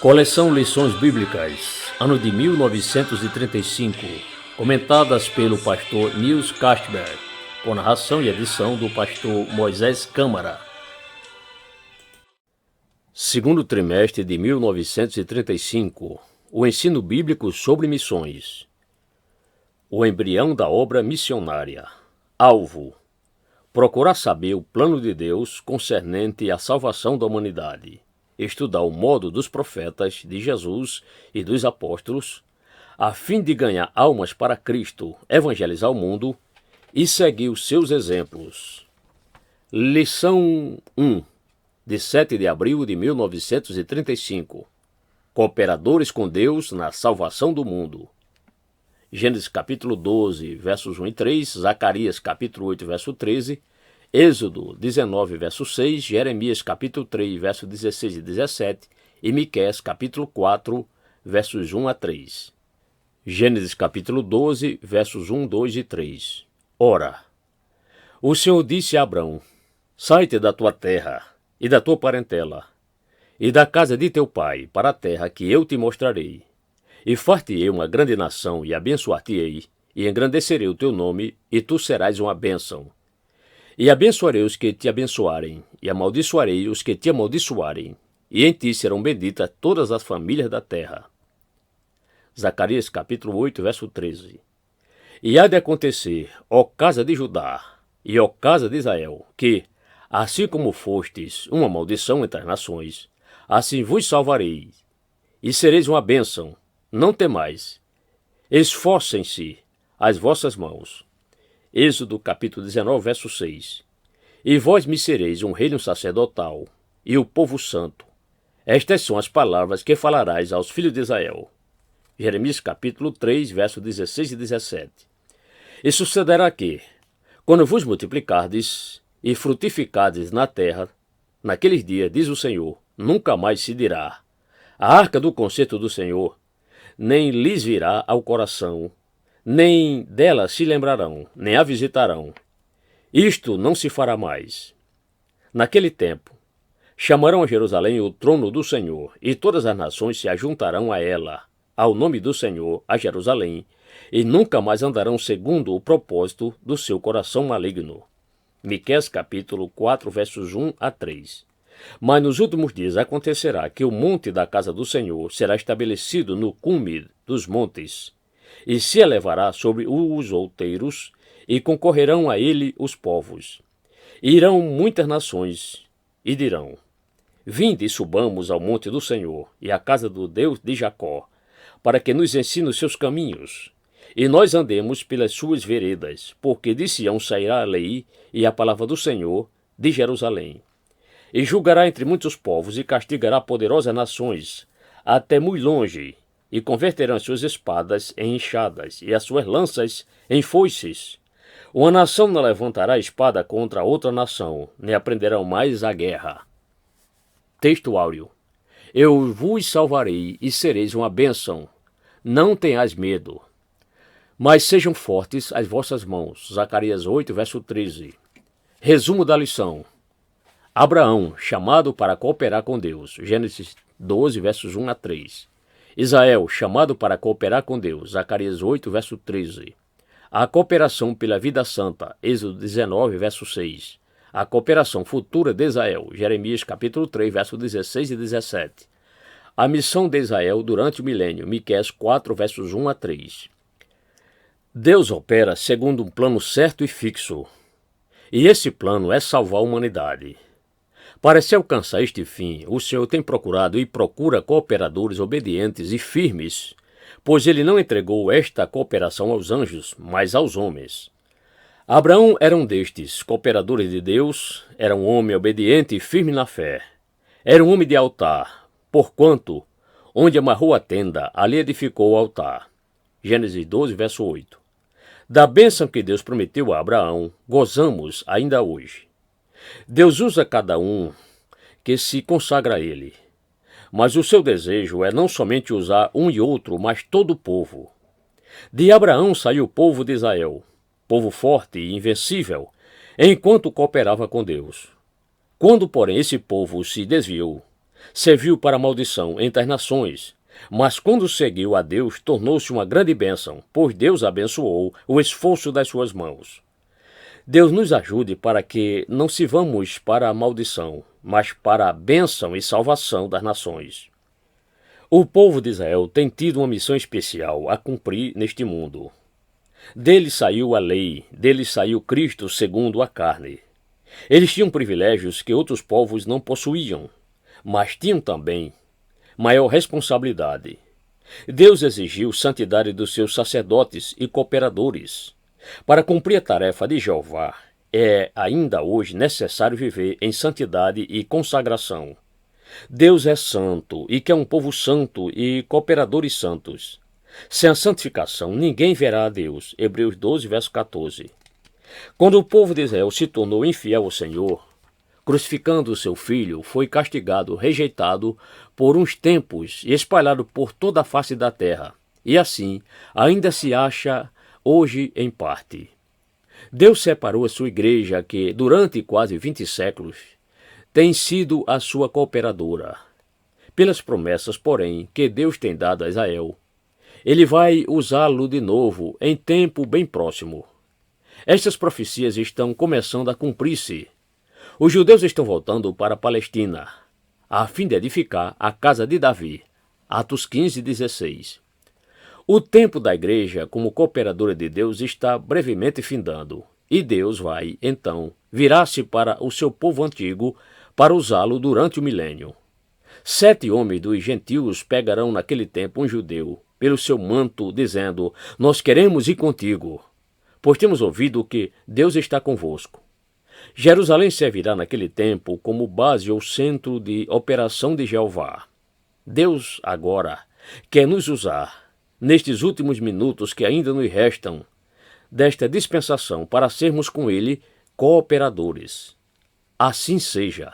Coleção Lições Bíblicas, ano de 1935, comentadas pelo pastor Nils Castberg, com narração e edição do pastor Moisés Câmara. Segundo trimestre de 1935, o ensino bíblico sobre missões. O embrião da obra missionária. Alvo: procurar saber o plano de Deus concernente à salvação da humanidade. Estudar o modo dos profetas de Jesus e dos apóstolos, a fim de ganhar almas para Cristo, evangelizar o mundo e seguir os seus exemplos. Lição 1, de 7 de abril de 1935. Cooperadores com Deus na salvação do mundo. Gênesis capítulo 12, versos 1 e 3, Zacarias capítulo 8, verso 13, Êxodo 19, verso 6, Jeremias capítulo 3, verso 16 e 17 e Miqueias capítulo 4, versos 1 a 3. Gênesis capítulo 12, versos 1, 2 e 3. Ora, o Senhor disse a Abrão: sai-te da tua terra e da tua parentela e da casa de teu pai para a terra que eu te mostrarei. E far-te-ei uma grande nação e abençoar-te-ei e engrandecerei o teu nome e tu serás uma bênção. E abençoarei os que te abençoarem, e amaldiçoarei os que te amaldiçoarem, e em ti serão benditas todas as famílias da terra. Zacarias capítulo 8, verso 13. E há de acontecer, ó casa de Judá, e ó casa de Israel, que, assim como fostes uma maldição entre as nações, assim vos salvarei, e sereis uma bênção. Não temais, esforcem-se as vossas mãos. Êxodo capítulo 19, verso 6. E vós me sereis um reino sacerdotal, e o povo santo. Estas são as palavras que falarás aos filhos de Israel. Jeremias capítulo 3, verso 16 e 17. E sucederá que, quando vos multiplicardes e frutificardes na terra, naqueles dias, diz o Senhor, nunca mais se dirá: a arca do concerto do Senhor, nem lhes virá ao coração, nem dela se lembrarão, nem a visitarão. Isto não se fará mais. Naquele tempo, chamarão a Jerusalém o trono do Senhor, e todas as nações se ajuntarão a ela, ao nome do Senhor, a Jerusalém, e nunca mais andarão segundo o propósito do seu coração maligno. Miqueias capítulo 4, versos 1 a 3. Mas nos últimos dias acontecerá que o monte da casa do Senhor será estabelecido no cume dos montes, e se elevará sobre os outeiros, e concorrerão a ele os povos. E irão muitas nações, e dirão: vinde e subamos ao monte do Senhor, e à casa do Deus de Jacó, para que nos ensine os seus caminhos, e nós andemos pelas suas veredas, porque de Sião sairá a lei e a palavra do Senhor de Jerusalém. E julgará entre muitos povos, e castigará poderosas nações, até muito longe, e converterão as suas espadas em enxadas, e as suas lanças em foices. Uma nação não levantará espada contra outra nação, nem aprenderão mais a guerra. Texto áureo. Eu vos salvarei, e sereis uma bênção. Não tenhais medo, mas sejam fortes as vossas mãos. Zacarias 8, verso 13. Resumo da lição. Abraão, chamado para cooperar com Deus. Gênesis 12, versos 1 a 3. Israel, chamado para cooperar com Deus. Zacarias 8, verso 13. A cooperação pela vida santa. Êxodo 19, verso 6. A cooperação futura de Israel. Jeremias capítulo 3, verso 16 e 17. A missão de Israel durante o milênio. Miqueias 4, versos 1 a 3. Deus opera segundo um plano certo e fixo. E esse plano é salvar a humanidade. Para se alcançar este fim, o Senhor tem procurado e procura cooperadores obedientes e firmes, pois ele não entregou esta cooperação aos anjos, mas aos homens. Abraão era um destes cooperadores de Deus, era um homem obediente e firme na fé. Era um homem de altar, porquanto, onde amarrou a tenda, ali edificou o altar. Gênesis 12, verso 8. Da bênção que Deus prometeu a Abraão, gozamos ainda hoje. Deus usa cada um que se consagra a ele, mas o seu desejo é não somente usar um e outro, mas todo o povo. De Abraão saiu o povo de Israel, povo forte e invencível, enquanto cooperava com Deus. Quando, porém, esse povo se desviou, Serviu para maldição entre as nações, mas quando seguiu a Deus, tornou-se uma grande bênção, pois Deus abençoou o esforço das suas mãos. Deus nos ajude para que não sirvamos para a maldição, mas para a bênção e salvação das nações. O povo de Israel tem tido uma missão especial a cumprir neste mundo. Dele saiu a lei, dele saiu Cristo segundo a carne. Eles tinham privilégios que outros povos não possuíam, mas tinham também maior responsabilidade. Deus exigiu santidade dos seus sacerdotes e cooperadores. Para cumprir a tarefa de Jeová, é ainda hoje necessário viver em santidade e consagração. Deus é santo e quer um povo santo e cooperadores santos. Sem a santificação, ninguém verá a Deus. Hebreus 12, verso 14. Quando o povo de Israel se tornou infiel ao Senhor, crucificando o seu filho, foi castigado, rejeitado por uns tempos e espalhado por toda a face da terra. E assim, ainda se acha hoje em parte. Deus separou a sua igreja que, durante quase 20 séculos, tem sido a sua cooperadora. Pelas promessas, porém, que Deus tem dado a Israel, ele vai usá-lo de novo em tempo bem próximo. Estas profecias estão começando a cumprir-se. Os judeus estão voltando para a Palestina, a fim de edificar a casa de Davi. Atos 15, 16. O tempo da igreja como cooperadora de Deus está brevemente findando, e Deus vai, então, virar-se para o seu povo antigo para usá-lo durante o milênio. 7 homens dos gentios pegarão naquele tempo um judeu pelo seu manto, dizendo: nós queremos ir contigo, pois temos ouvido que Deus está convosco. Jerusalém servirá naquele tempo como base ou centro de operação de Jeová. Deus agora quer nos usar nestes últimos minutos que ainda nos restam desta dispensação para sermos com Ele cooperadores. Assim seja.